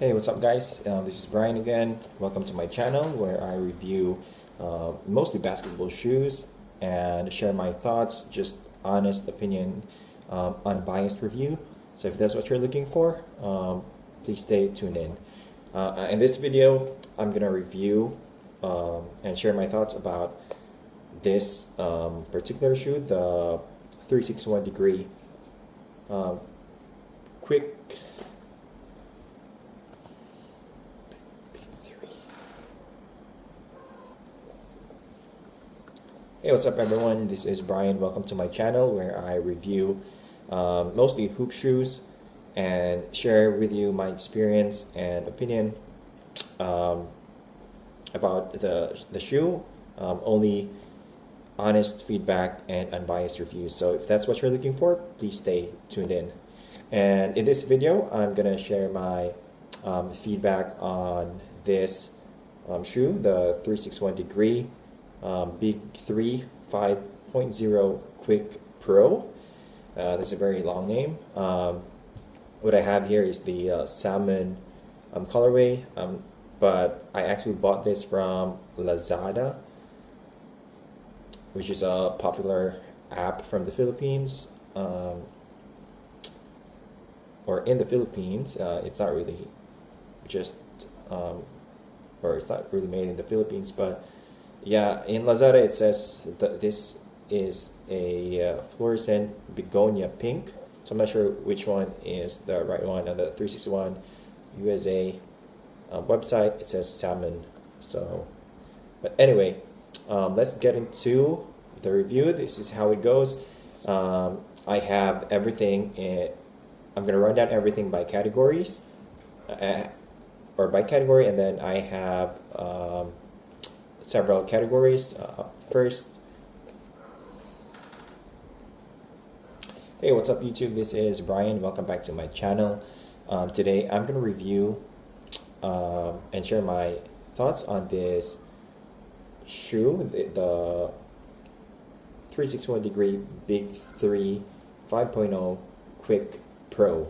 Hey, what's up, guys? This is Brian again. Welcome to my channel where I review mostly basketball shoes and share my thoughts, just honest opinion, unbiased review. So if that's what you're looking for, please stay tuned in. In this video, I'm gonna review and share my thoughts about this particular shoe, the 361 degree quick. Hey, what's up, everyone? This is Brian. Welcome to my channel where I review mostly hoop shoes and share with you my experience and opinion about the shoe. Only honest feedback and unbiased reviews. So if that's what you're looking for, please stay tuned in. And in this video, I'm gonna share my feedback on this shoe, the 361 degree Big3 5.0 Quick Pro. That's a very long name. What I have here is the salmon colorway, but I actually bought this from Lazada, which is a popular app from the Philippines, or in the Philippines. It's not really just, or it's not really made in the Philippines, but yeah, in Lazada it says that this is a fluorescent begonia pink. So I'm not sure which one is the right one. On the 361 USA website, it says salmon. So, but anyway, let's get into the review. This is how it goes. I have everything I'm gonna run down everything by categories, or by category, and then I have several categories. First, hey, what's up, YouTube? This is Brian. Welcome back to my channel. Today I'm gonna review and share my thoughts on this shoe, the 361 degree Big3 5.0 Quick Pro.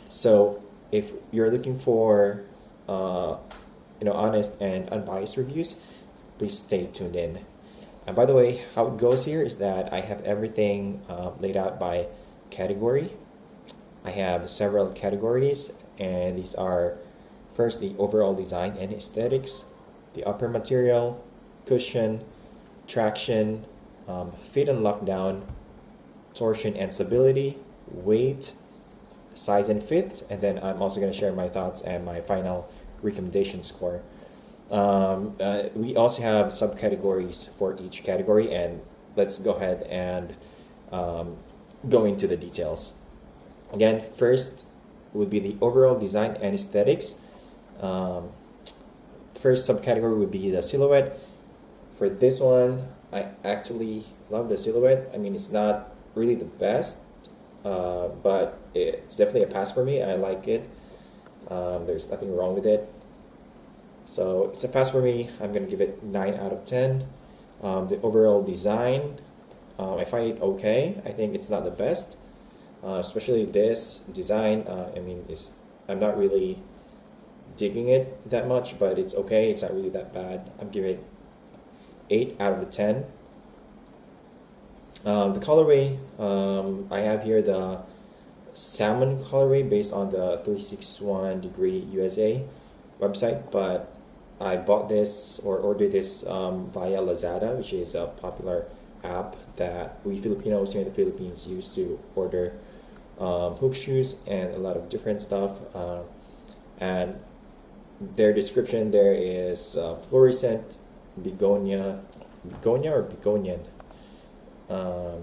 So if you're looking for honest and unbiased reviews, please stay tuned in. And by the way, how it goes here is that I have everything laid out by category. I have several categories, and these are first the overall design and aesthetics, the upper material, cushion, traction, fit and lockdown, torsion and stability, weight, size and fit, and then I'm also going to share my thoughts and my final recommendation score. We also have subcategories for each category, and let's go ahead and go into the details. Again, first would be the overall design and aesthetics. First subcategory would be the silhouette. For this one, I actually love the silhouette. I mean, it's not really the best, but it's definitely a pass for me. I like it. There's nothing wrong with it. So it's a pass for me. I'm going to give it 9 out of 10. The overall design, I find it okay. I think it's not the best, especially this design. I mean, I'm not really digging it that much, but it's okay. It's not really that bad. I'm giving it 8 out of 10. The colorway, I have here the salmon colorway based on the 361 degree USA website, but I bought this or ordered this via Lazada, which is a popular app that we Filipinos here in the Philippines use to order hoop shoes and a lot of different stuff. And their description there is fluorescent begonia or begonian,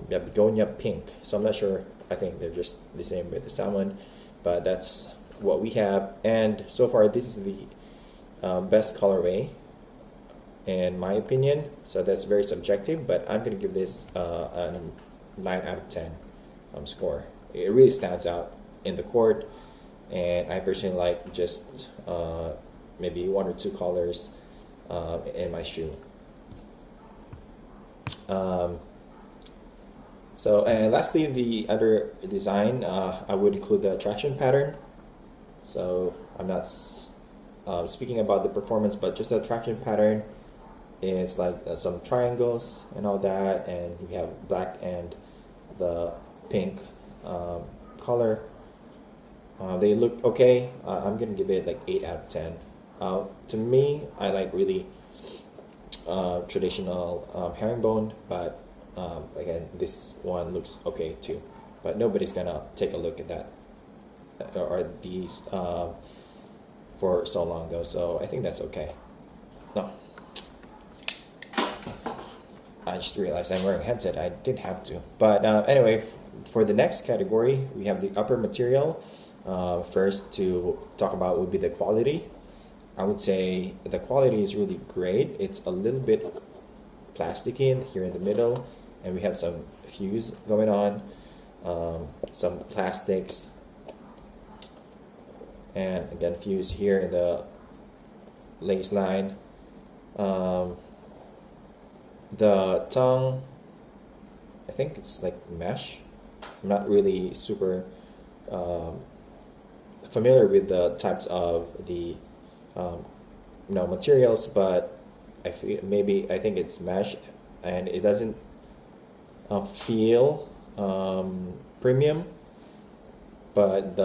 yeah, begonia pink. So I'm not sure. I think they're just the same with the salmon, but that's what we have. And so far, this is the best colorway in my opinion. So that's very subjective, but I'm gonna give this a 9 out of 10 score. It really stands out in the court, and I personally like just maybe 1 or 2 colors in my shoe. So, and lastly, the other design, I would include the traction pattern. So I'm not speaking about the performance, but just the traction pattern. It's like some triangles and all that, and we have black and the pink color. They look okay. I'm gonna give it like 8 out of 10. To me, I like really traditional herringbone, but again, this one looks okay too. But nobody's gonna take a look at that or these for so long though, so I think that's okay. No, I just realized I'm wearing a headset. I didn't have to. But anyway, for the next category, we have the upper material. First to talk about would be the quality. I would say the quality is really great. It's a little bit plasticky here in the middle, and we have some fuse going on, some plastics, and again fuse here in the lace line. The tongue, I think it's like mesh. I'm not really super familiar with the types of the materials, but I think it's mesh, and it doesn't feel premium, but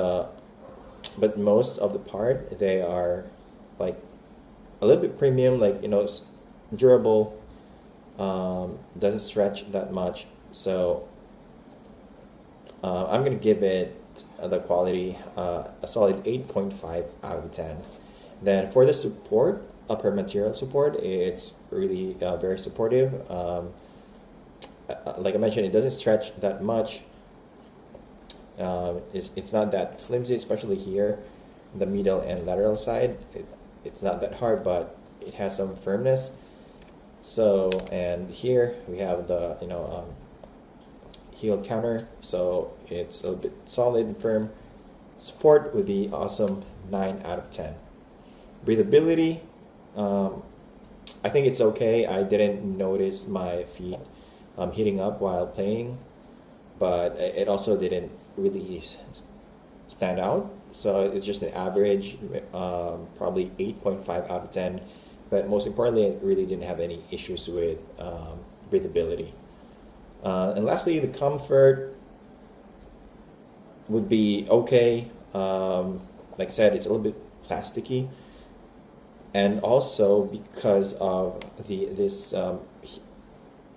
most of the part they are like a little bit premium, like durable, doesn't stretch that much. So I'm gonna give it the quality a solid 8.5 out of 10. Then for the support, upper material support, it's really very supportive. Like I mentioned, it doesn't stretch that much. It's not that flimsy, especially here, the middle and lateral side. It's not that hard, but it has some firmness. So, and here we have the heel counter, so it's a bit solid and firm. Support would be awesome, 9 out of 10. Breathability, I think it's okay. I didn't notice my feet heating up while playing, but it also didn't really stand out. So it's just an average, probably 8.5 out of 10. But most importantly, I really didn't have any issues with breathability. And lastly, the comfort would be okay. Like I said, it's a little bit plasticky, and also because of this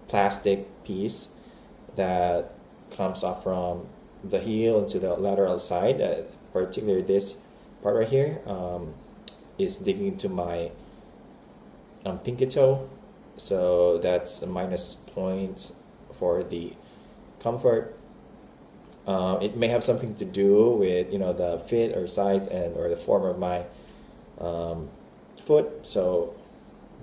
plastic piece that comes off from the heel into the lateral side, particularly this part right here, is digging into my pinky toe, so that's a minus point for the comfort. It may have something to do with the fit or size or the form of my foot. So,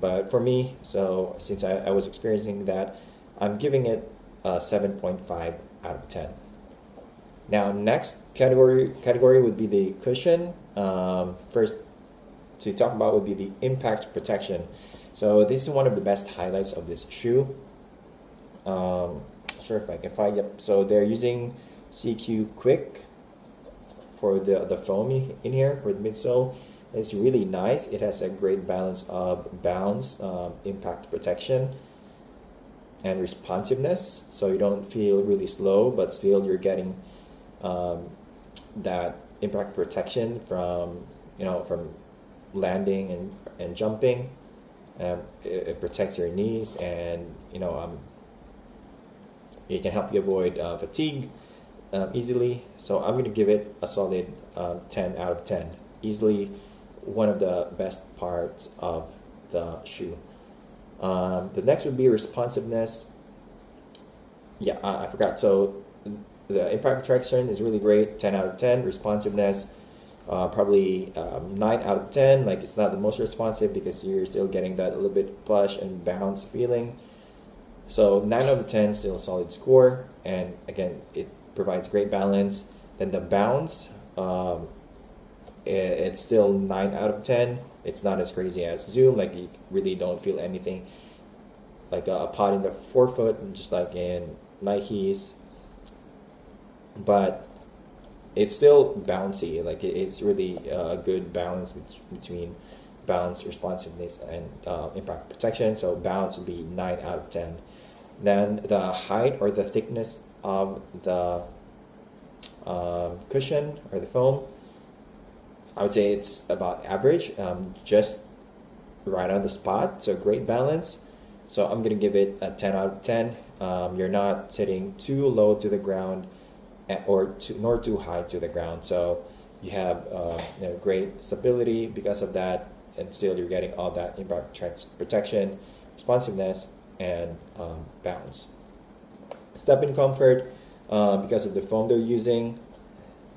but for me, so since I was experiencing that, I'm giving it a 7.5 out of 10. Now, next category would be the cushion. First to talk about would be the impact protection. So this is one of the best highlights of this shoe. Not sure if I can find. Yep. So they're using CQ Quick for the foam in here for the midsole. It's really nice. It has a great balance of bounce, impact protection, and responsiveness. So you don't feel really slow, but still you're getting that impact protection from from landing and jumping. It protects your knees, and it can help you avoid fatigue easily. So I'm going to give it a solid 10 out of 10. Easily one of the best parts of the shoe. The next would be responsiveness. Yeah, I forgot. So the impact protection is really great, 10 out of 10. Responsiveness, probably 9 out of 10. Like, it's not the most responsive because you're still getting that a little bit plush and bounce feeling. So 9 out of 10, still a solid score. And again, it provides great balance. Then the bounce, it's still 9 out of 10. It's not as crazy as Zoom. Like, you really don't feel anything like a pot in the forefoot, just like in Nikes. But it's still bouncy. Like it's really a good balance between bounce responsiveness and impact protection. So bounce would be 9 out of 10. Then the height or the thickness of the cushion or the foam, I would say it's about average, just right on the spot. So great balance. So I'm gonna give it a 10 out of 10. You're not sitting too low to the ground nor too high to the ground. So you have great stability because of that, and still you're getting all that impact protection, responsiveness, and bounce. Step in comfort because of the foam they're using,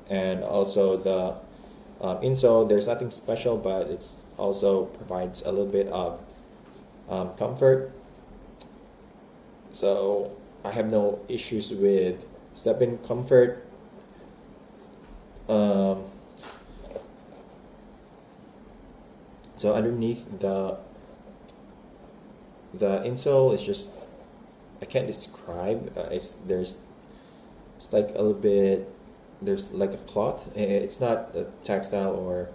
and also the insole. There's nothing special, but it's also provides a little bit of comfort. So I have no issues with step in comfort. So underneath the insole is just, I can't describe. It's like a little bit, there's like a cloth. It's not a textile or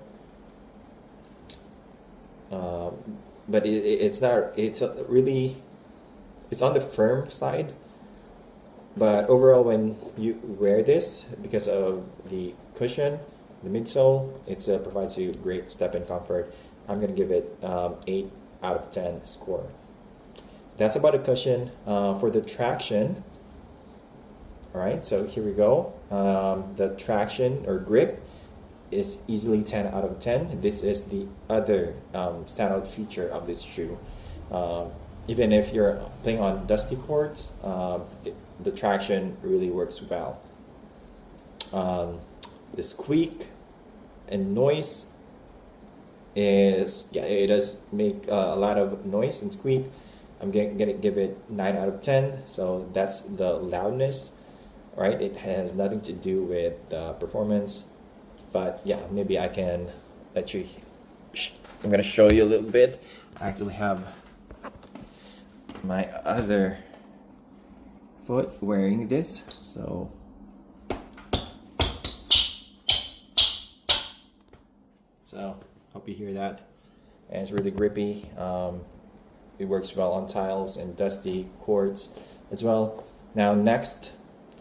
but it's not, it's really, it's on the firm side. But overall, when you wear this, because of the cushion, the midsole, it provides you great step-in comfort. I'm gonna give it 8 out of 10 score. That's about a cushion. For the traction, all right, so here we go. The traction or grip is easily 10 out of 10. This is the other standout feature of this shoe. Even if you're playing on dusty courts, the traction really works well. The squeak and noise is, yeah, it does make a lot of noise and squeak. I'm gonna give it 9 out of 10. So that's the loudness, right? It has nothing to do with the performance, but yeah, maybe I can let you, I'm gonna show you a little bit. I actually have my other foot wearing this, so hope you hear that. And it's really grippy. It works well on tiles and dusty courts as well. Now next,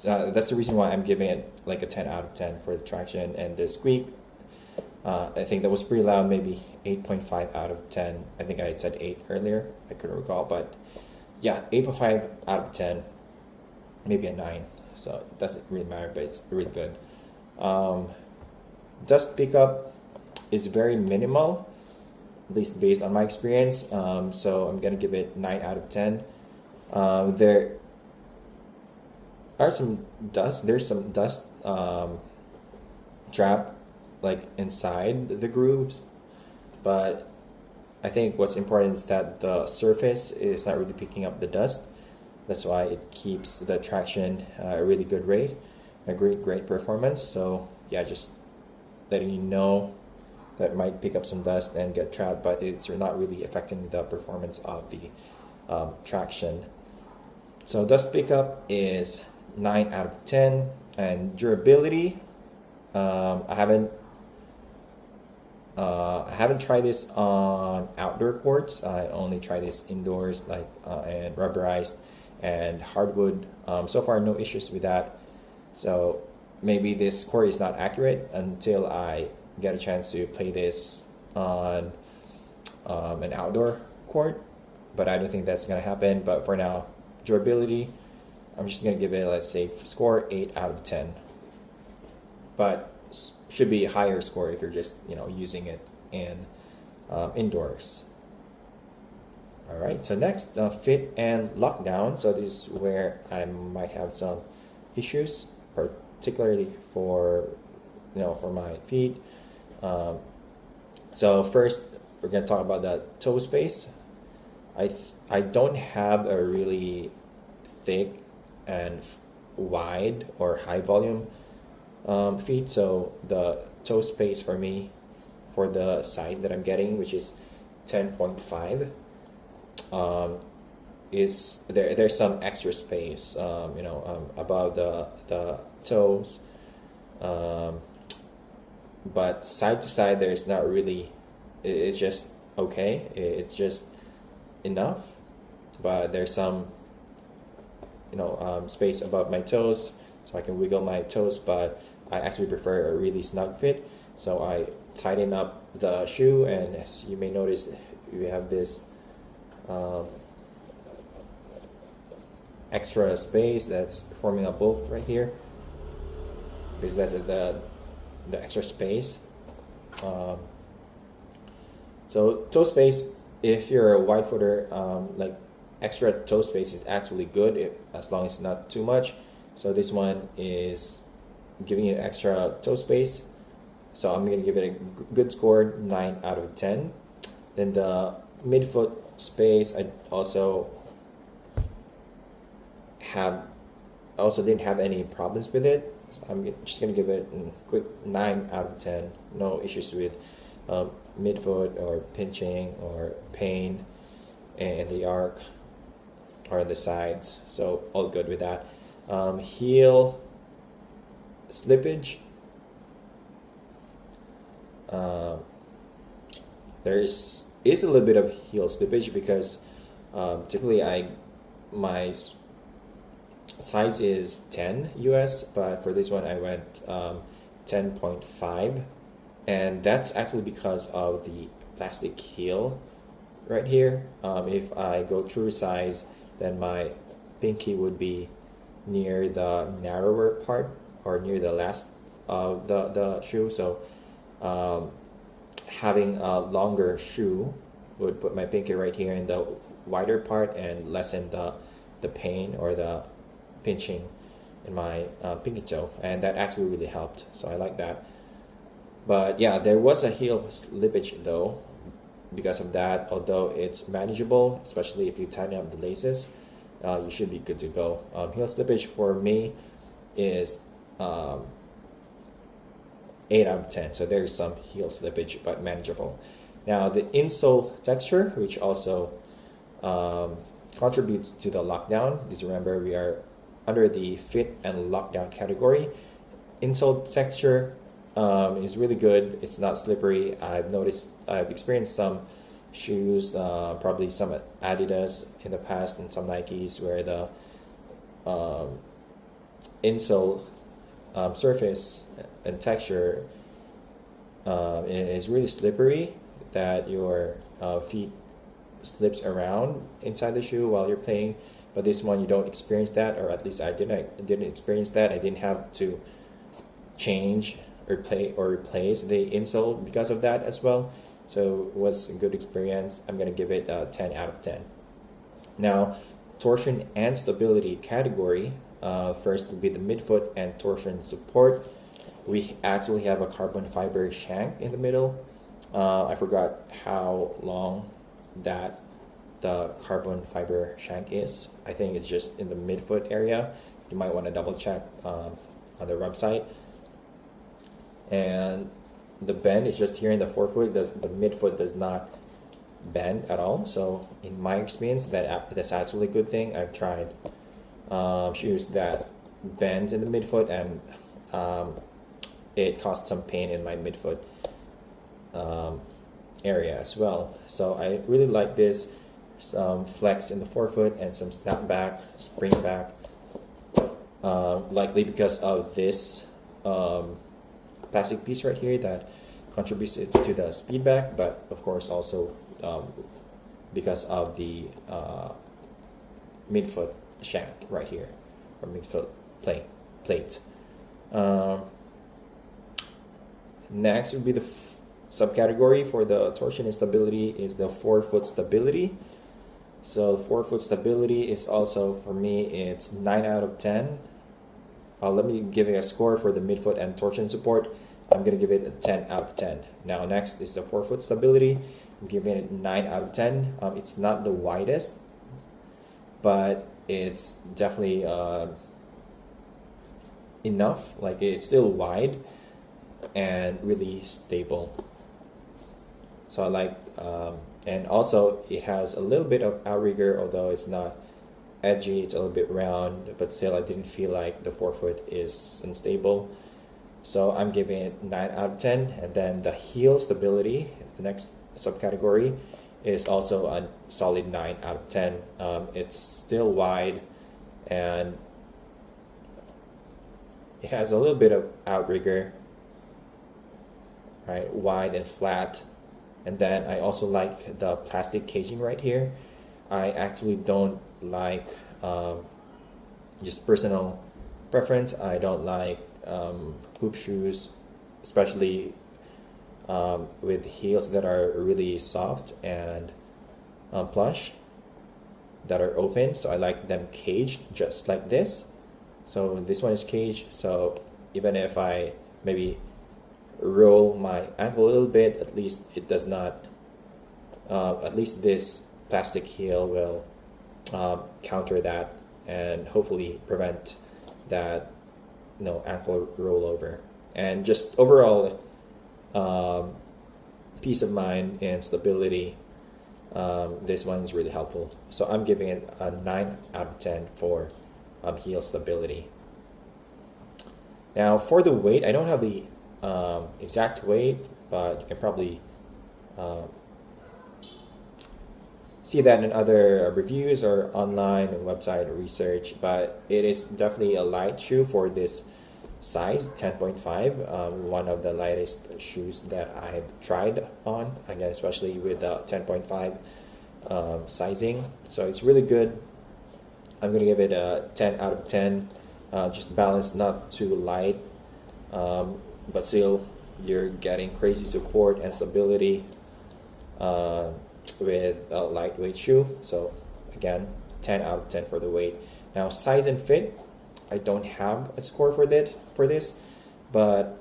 that's the reason why I'm giving it like a 10 out of 10 for the traction and the squeak. I think that was pretty loud, maybe 8.5 out of 10. I think I said 8 earlier, I couldn't recall, but yeah, 8.5 out of 10, maybe a 9. So it doesn't really matter, but it's really good. Dust pickup is very minimal, at least based on my experience. So I'm gonna give it 9 out of 10. There are some dust. There's some dust trap like inside the grooves, but I think what's important is that the surface is not really picking up the dust. That's why it keeps the traction a really good rate, a great performance. So yeah, just letting you know that might pick up some dust and get trapped, but it's not really affecting the performance of the traction. So dust pickup is 9 out of 10, and durability, I haven't tried this on outdoor courts. I only try this indoors, like and rubberized and hardwood. So far, no issues with that. So maybe this score is not accurate until I get a chance to play this on an outdoor court, but I don't think that's gonna happen. But for now, durability, I'm just gonna give it, let's say, score 8 out of 10. But should be a higher score if you're just using it in indoors. All right, so next, fit and lockdown. So this is where I might have some issues, particularly for my feet. So first, we're gonna talk about the toe space. I don't have a really thick and wide or high volume feet, so the toe space for me, for the size that I'm getting, which is 10.5, is there's some extra space above the toes, um, but side to side there's not really, it's just okay, it's just enough, but there's some space above my toes, so I can wiggle my toes, but I actually prefer a really snug fit. So I tighten up the shoe, and as you may notice, we have this extra space that's forming a bulk right here, because that's the extra space. So toe space, if you're a wide footer, like extra toe space is actually good as long as it's not too much. So this one is giving you extra toe space. So I'm going to give it a good score, 9 out of 10. Then the midfoot space, I also didn't have any problems with it. So I'm just going to give it a quick 9 out of 10. No issues with midfoot or pinching or pain and the arc or the sides, so all good with that. Heel slippage, there is a little bit of heel slippage because typically my size is 10 US, but for this one I went 10.5, and that's actually because of the plastic heel right here. If I go true size, then my pinky would be near the narrower part or near the last of the shoe. So having a longer shoe would put my pinky right here in the wider part and lessen the pain or the pinching in my pinky toe, and that actually really helped. So I like that. But yeah, there was a heel slippage though. Because of that, although it's manageable, especially if you tighten up the laces, you should be good to go. Heel slippage for me is 8 out of 10. So there's some heel slippage, but manageable. Now the insole texture, which also contributes to the lockdown, because remember we are under the fit and lockdown category. Insole texture is really good. It's not slippery. I've experienced some shoes, probably some Adidas in the past and some Nikes, where the insole surface and texture is really slippery, that your feet slips around inside the shoe while you're playing. But this one you don't experience that, or at least I didn't experience that. I didn't have to change or replace the insole because of that as well. So it was a good experience. I'm going to give it a 10 out of 10. Now, torsion and stability category. First would be the midfoot and torsion support. We actually have a carbon fiber shank in the middle. I forgot how long that the carbon fiber shank is. I think it's just in the midfoot area. You might want to double check on their website. And the bend is just here in the forefoot. The midfoot does not bend at all. So in my experience, that's actually a good thing. I've tried shoes that bend in the midfoot, and it caused some pain in my midfoot area as well. So I really like this. Some flex in the forefoot and some snap back, spring back, likely because of this plastic piece right here that contributes to the speed back, but of course also because of the midfoot shank right here, or midfoot plate. Next would be the subcategory for the torsion and stability is the forefoot stability. So forefoot stability is also, for me, it's 9 out of 10. Let me give it a score for the midfoot and torsion support. I'm going to give it a 10 out of 10. Now next is the forefoot stability. I'm giving it 9 out of 10. It's not the widest, but it's definitely enough. Like, it's still wide and really stable. So I like, and also it has a little bit of outrigger, although it's not edgy, it's a little bit round, but still I didn't feel like the forefoot is unstable. So I'm giving it 9 out of 10. And then the heel stability, the next subcategory, is also a solid 9 out of 10. It's still wide and it has a little bit of outrigger, right? Wide and flat. And then I also like the plastic caging right here. I actually don't like, just personal preference, I don't like hoop shoes, especially with heels that are really soft and plush, that are open. So I like them caged just like this. So this one is caged, so even if I maybe roll my ankle a little bit, at least it does not, at least this plastic heel will counter that and hopefully prevent that, you know, ankle rollover. And just overall peace of mind and stability, this one is really helpful. So I'm giving it a 9 out of 10 for heel stability. Now for the weight, I don't have the exact weight, but you can probably see that in other reviews or online website research. But it is definitely a light shoe for this size, 10.5, one of the lightest shoes that I've tried on, again, especially with the 10.5 sizing. So it's really good. I'm gonna give it a 10 out of 10. Just balanced, not too light, but still you're getting crazy support and stability with a lightweight shoe. So again, 10 out of 10 for the weight. Now size and fit, I don't have a score for this, but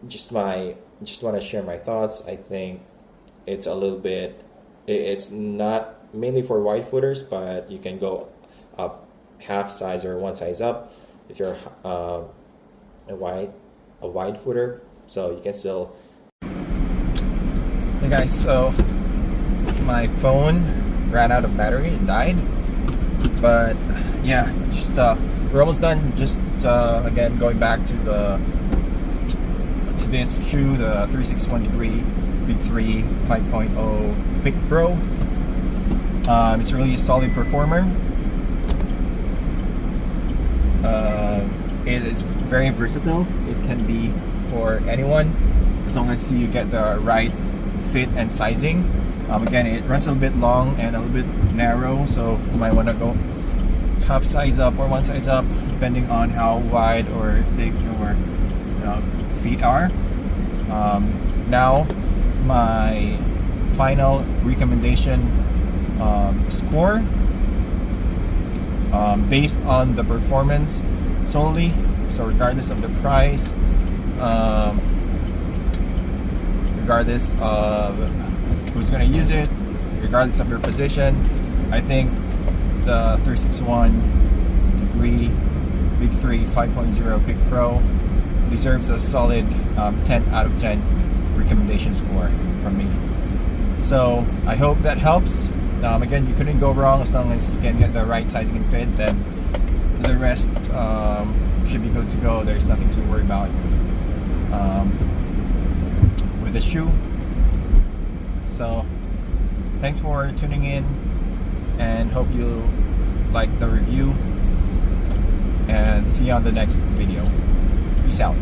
just want to share my thoughts. I think it's a little bit, it's not mainly for wide footers, but you can go up half size or one size up if you're a wide footer, so you can still. Hey guys, so my phone ran out of battery and died, but yeah, just we're almost done. Just again, going back to this shoe, the 361 degree Big 3 5.0 Quick Pro. It's really a solid performer. It is very versatile. It can be for anyone as long as you get the right fit and sizing. Again, it runs a little bit long and a little bit narrow, so you might want to go half size up or one size up depending on how wide or thick your feet are. Now my final recommendation score, based on the performance solely, so regardless of the price, regardless of who's going to use it, regardless of your position, I think the 361 degree Big 3 5.0 Quick Pro deserves a solid 10 out of 10 recommendation score from me. So I hope that helps. Again, you couldn't go wrong as long as you can get the right sizing and fit, then the rest should be good to go. There's nothing to worry about with the shoe. So thanks for tuning in and hope you like the review, and see you on the next video. Peace out.